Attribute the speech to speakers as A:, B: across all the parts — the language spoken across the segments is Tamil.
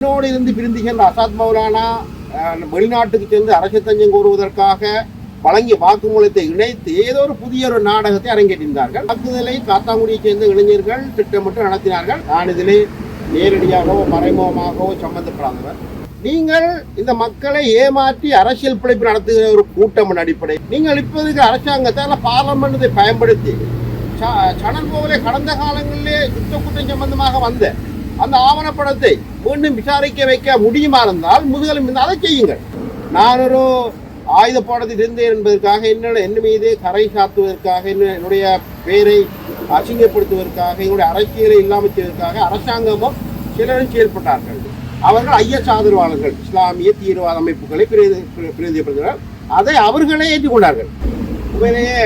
A: என்னோடு இருந்து பிரிந்து சென்ற அசாத் மௌலானா வெளிநாட்டுக்கு சென்று அரசு தஞ்சம் கோருவதற்காக வழங்கிய வாக்குமூலத்தை இணைத்து ஏதோ ஒரு புதிய ஒரு நாடகத்தை அரங்கேற்றிருந்தார்கள். தாக்குதலை காத்தாங்குடியைச் சேர்ந்த இளைஞர்கள் திட்டமிட்டு நடத்தினார்கள். நான் இதிலே நேரடியாகவோ மறைமுகமாகவோ சம்பந்தப்படாதவர். நீங்கள் இந்த மக்களை ஏமாற்றி அரசியல் பிழைப்பு நடத்துகிற ஒரு கூட்டம் அடிப்படை நீங்கள் இப்போதைக்கு அரசாங்கத்தால் பார்லமெண்டை பயன்படுத்தி சணல் போகலே கடந்த காலங்களிலே யுத்த குற்றம் சம்பந்தமாக வந்த அந்த ஆவணப்படத்தை மீண்டும் விசாரிக்க வைக்க முடியுமா இருந்தால் முதுகலும் அதை செய்யுங்கள். நான் ஒரு ஆயுத பாடத்தில் இருந்தேன் என்பதற்காக என்ன மீது கரை சாத்துவதற்காக என்னுடைய பெயரை அசிங்கப்படுத்துவதற்காக என்னுடைய அரசியலை இல்லாமல் செய்வதற்காக அரசாங்கமும் சிலரும் செயல்பட்டார்கள். அவர்கள் ஐஎஸ் ஆதரவாளர்கள், இஸ்லாமிய தீவிரவாத அமைப்புகளை பிரதிநிதிப்படுத்தினார். அதை அவர்களே ஏற்றுக்கொண்டார்கள். உண்மையிலேயே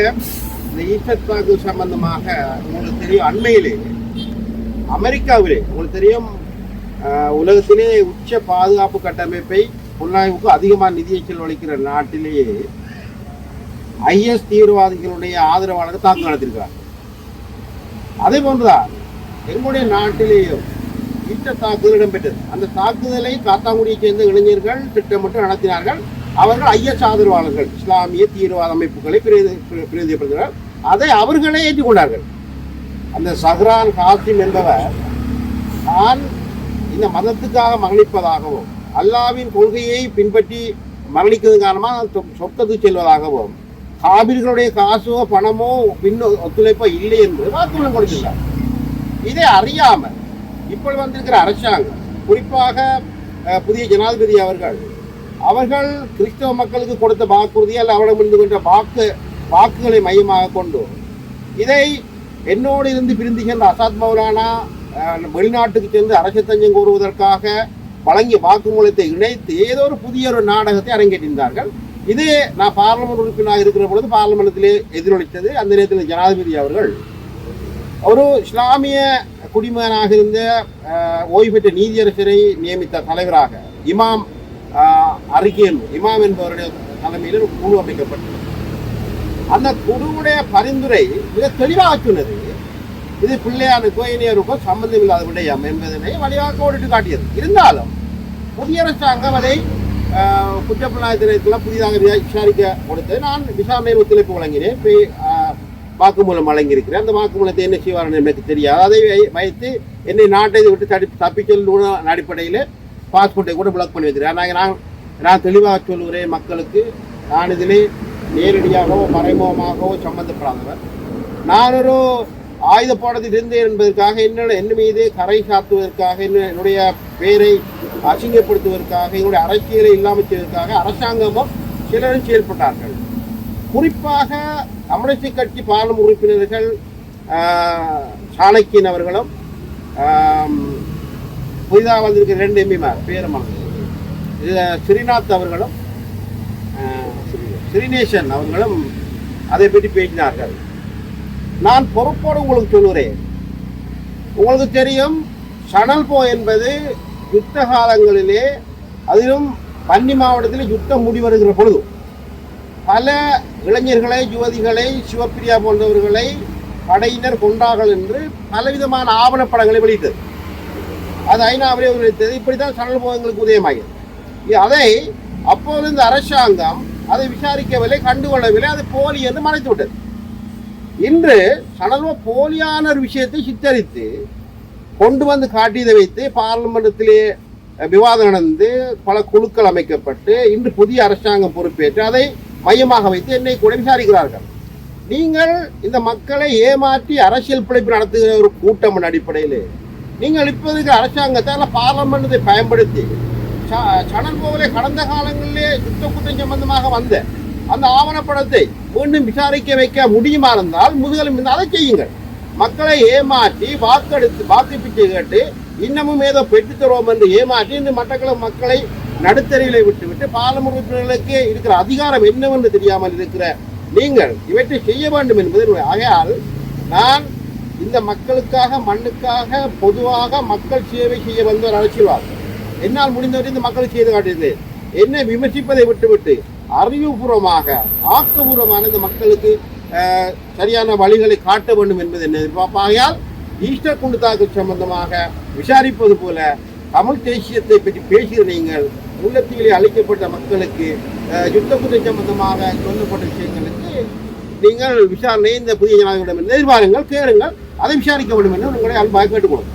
A: இந்த ஈஸ்டர் தாக்குதல் சம்பந்தமாக உங்களுக்கு தெரியும், அண்மையிலே அமெரிக்காவிலே உங்களுக்கு தெரியும், உலகத்திலே உச்ச பாதுகாப்பு கட்டமைப்பை புலனாய்வுக்கு அதிகமான நிதியை செலவழிக்கிற நாட்டிலேயே ஐஎஸ் தீவிரவாதிகளுடைய ஆதரவாளர்கள் தாக்குதல் நடத்தியிருக்கிறார். அதே போன்றுதான் எங்களுடைய நாட்டிலேயும் ஈஸ்டர் தாக்குதல் இடம்பெற்றது. அந்த தாக்குதலை காத்தாங்குடியைச் சேர்ந்த இளைஞர்கள் திட்டமிட்டு நடத்தினார்கள். அவர்கள் ஐஎஸ் ஆதரவாளர்கள், இஸ்லாமிய தீவிரவாத அமைப்புகளை பிரதிநிதிப்படுத்தினார். அதை அவர்களே ஏற்றுக்கொண்டார்கள். அந்த சஹ்ரான் காசிம் என்பவர் நான் இந்த மதத்துக்காக மரணிப்பதாகவும் அல்லாவின் கொள்கையை பின்பற்றி மரணிக்கிறது காரணமாக சொர்க்கத்துக்கு செல்வதாகவும் காபிர்களுடைய காசோ பணமோ ஒத்துழைப்போ இல்லை என்று வாக்குமூலம் கொடுத்துள்ளார். இதை அறியாமல் இப்பொழுது வந்திருக்கிற அரசாங்கம், குறிப்பாக புதிய ஜனாதிபதி அவர்கள் கிறிஸ்தவ மக்களுக்கு கொடுத்த வாக்குறுதி அல்ல அவரிடமிருந்து கொண்ட வாக்குகளை மையமாக கொண்டு இதை என்னோடு இருந்து பிரிந்து சென்ற அசாத் மௌலானா வெளிநாட்டுக்கு சென்று அரசு தஞ்சம் கோருவதற்காக வழங்கிய வாக்குமூலத்தை இணைத்து ஏதோ ஒரு புதிய ஒரு நாடகத்தை அரங்கேற்றிருந்தார்கள். இது நான் பார்லமெண்ட் உறுப்பினராக இருக்கிற பொழுது பார்லமெண்டத்திலே எதிரொலித்தது. அந்த நேரத்தில் ஜனாதிபதி அவர்கள் ஒரு இஸ்லாமிய குடிமகனாக இருந்த ஓய்வு பெற்ற நீதியரசரை நியமித்த தலைவராக இமாம் என்பவருடைய தலைமையில் ஒரு குழு அமைக்கப்பட்டது. அந்த குழுவுடைய பரிந்துரை மிக தெளிவாக சொன்னது, இது பிள்ளையானுக்கோ இனியருக்கோ சம்பந்தம் இல்லாத விடயம் என்பதனை வழியாக ஓடிட்டு காட்டியது. இருந்தாலும் புதிய அரசாங்கம் அதை குற்றப்புலனாய்வு திணைக்களத்தில் புதிதாக விசாரிக்க கொடுத்து நான் விசாரணையில் ஒத்துழைப்பு வழங்கினேன், வாக்குமூலம் வழங்கியிருக்கிறேன். அந்த வாக்குமூலத்தை என்ன செய்வார் எனக்கு தெரியாது. அதை வைத்து என்னை நாட்டை விட்டு தப்பிச்சல் அடிப்படையில் பாஸ்போர்ட்டை கூட பிளாக் பண்ணி வைக்கிறேன். நான் தெளிவாக சொல்லுகிறேன் மக்களுக்கு, நான் இதிலே நேரடியாகவோ மறைமுகமாகவோ சம்பந்தப்படாதவர். நான் ஒரு ஆயுத பாடத்தில் இருந்தேன் என்பதற்காக என்ன மீது கரை சாத்துவதற்காக என்னுடைய பெயரை அசிங்கப்படுத்துவதற்காக என்னுடைய அரசியலை இல்லாமல் செய்வதற்காக அரசாங்கமும் சிலரும் செயல்பட்டார்கள். குறிப்பாக தமிழிசை கட்சி பார்லமெண்ட் உறுப்பினர்கள் சாணக்கியன் அவர்களும் புதிதாக வந்திருக்கிற 2 எம்பிமார் பேரமான ஸ்ரீநாத் அவர்களும் ஸ்ரீநேசன் அவர்களும் அதை பற்றி பேசினார்கள். நான் பொறுப்போடு உங்களுக்கு சொல்லுகிறேன், உங்களுக்கு தெரியும், சணல் போ என்பது யுத்த காலங்களிலே, அதிலும் பன்னி மாவட்டத்தில் யுத்தம் முடிவருகிற பொழுது பல இளைஞர்களை, யுவதிகளை, சிவப்பிரியா போன்றவர்களை படையினர் கொண்டார்கள் என்று பலவிதமான ஆவணப்படங்களை வெளியிட்டது. அது ஐநாவிலே வெளியிட்டது. இப்படித்தான் சணல் போ எங்களுக்கு உதயமாகியது. அதை அப்போது இந்த அரசாங்கம் அதை விசாரிக்கவில்லை, கண்டுகொள்ளவில்லை, அது போலி என்று மறைத்து விட்டது. இன்று சணல்வ போலியான ஒரு விஷயத்தை சித்தரித்து கொண்டு வந்து காட்டியதை வைத்து பார்லிமெண்டத்திலே விவாதம் நடந்து பல குழுக்கள் அமைக்கப்பட்டு இன்று புதிய அரசாங்கம் பொறுப்பேற்று அதை மையமாக வைத்து என்னை கூட விசாரிக்கிறார்கள். நீங்கள் இந்த மக்களை ஏமாற்றி அரசியல் பிழைப்பு நடத்துகிற ஒரு கூட்டம் அடிப்படையில் நீங்கள் இப்போதைக்கு அரசாங்கத்தால் பார்லிமெண்டை பயன்படுத்தி சணல் போகலே கடந்த காலங்களிலே யுத்த குற்றம் சம்பந்தமாக வந்த அந்த ஆவணப்படத்தை மீண்டும் விசாரிக்க வைக்க முடியுமா இருந்தால் முதுகலும் அதை செய்யுங்கள். மக்களை ஏமாற்றி வாக்கு பிச்சை கேட்டு இன்னமும் ஏதோ பெற்று தருவோம் என்று ஏமாற்றி இந்த மக்களை நடுத்தருவிலை விட்டுவிட்டு பார்லமெண்ட் உறுப்பினர்களுக்கு இருக்கிற அதிகாரம் என்னவென்று தெரியாமல் இருக்கிற நீங்கள் இவற்றை செய்ய வேண்டும் என்பது. ஆகையால் நான் இந்த மக்களுக்காக, மண்ணுக்காக, பொதுவாக மக்கள் சேவை செய்ய வந்த ஒரு அரசியல்வாதி, என்னால் முடிந்தவரை இந்த மக்கள் செய்து காட்டியிருந்தேன். என்னை விமர்சிப்பதை விட்டுவிட்டு அறிவுபூர்வமாக, ஆக்கபூர்வமான இந்த மக்களுக்கு சரியான வழிகளை காட்ட வேண்டும் என்பது என்ன எதிர்பார்ப்பாகையால் ஈஸ்டர் குண்டு தாக்குதல் சம்பந்தமாக விசாரிப்பது போல தமிழ் தேசியத்தை பற்றி பேசுகிற நீங்கள் முல்லைத்தீவிலே அளிக்கப்பட்ட மக்களுக்கு யுத்த குற்ற சம்பந்தமாக சொல்லப்பட்ட விஷயங்களுக்கு நீங்கள் விசாரணை இந்த புதிய ஜனாதிபதியிடம் எதிர்பாருங்கள், கேளுங்கள், அதை விசாரிக்க வேண்டும் என்று உங்களை அன்பாக கேட்டுக்கொள்ளும்.